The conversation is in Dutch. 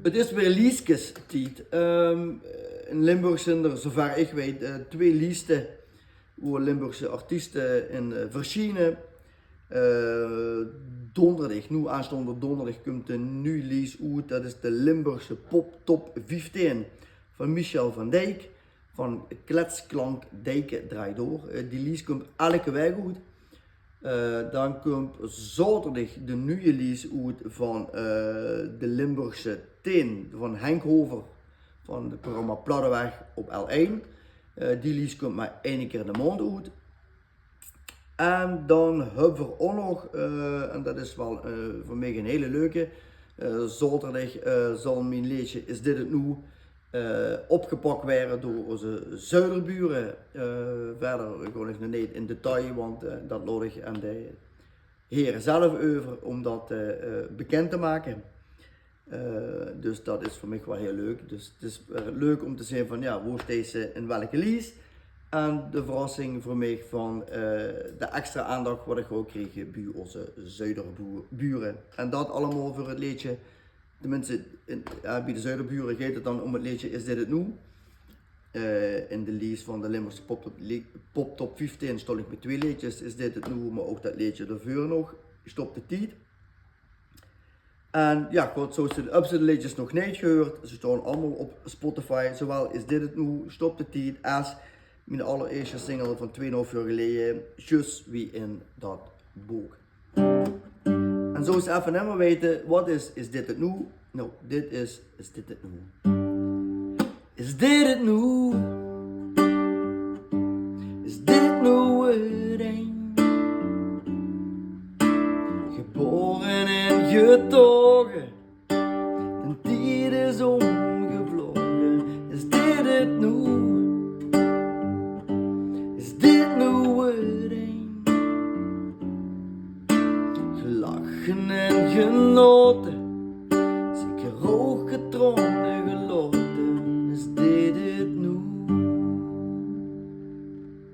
Het is weer lieskestijd. In Limburg zijn er, zover ik weet, twee lijsten waar Limburgse artiesten in verschijnen. Donderdag, nu aanstaande donderdag, komt een nieuw lijst uit. Dat is de Limburgse Pop Top 15 van Michel van Dijk. Van Kletsklank Dijken Draait Door. Die lijst komt elke week uit. Dan komt zaterdag de nieuwe lijst uit van de Limburgse Teen van Henk Hover van het programma Platteweg op L1. Die lijst komt maar één keer in de maand uit. En dan hebben we ook nog, en dat is wel voor mij een hele leuke, zaterdag zal mijn liedje Is Dit Het Nu opgepakt werden door onze zuiderburen. Verder ga ik nog niet in detail, want dat laat ik aan de heren zelf over om dat bekend te maken. Dus dat is voor mij wel heel leuk. Dus het is leuk om te zien van ja, hoe is deze in welke lijst. En de verrassing voor mij van de extra aandacht wat ik ook kreeg bij onze zuiderburen. En dat allemaal voor het liedje. Tenminste, bij de zuiderburen gaat het dan om het liedje Is Dit Het Nu. In de lijst van de Limburgse Pop Top 15 stond ik met twee liedjes. Is Dit Het Nu, maar ook dat liedje ervoor nog. Stop de tijd. En ja, goed, zo zijn de ups en de liedjes nog niet gehoord. Ze staan allemaal op Spotify. Zowel Is Dit Het Nu, Stop de tijd, als mijn allereerste single van 2,5 jaar geleden. Just wie in dat boek. En zo is even helemaal weten, wat is dit het nu? Nou, dit is dit het nu? Is dit het nu? Is dit nu het een? Geboren en getogen, de tijd is omgevlogen. Is dit het nu? Is dit nu het een? Gelachen en genoten, zeker ook getrokken.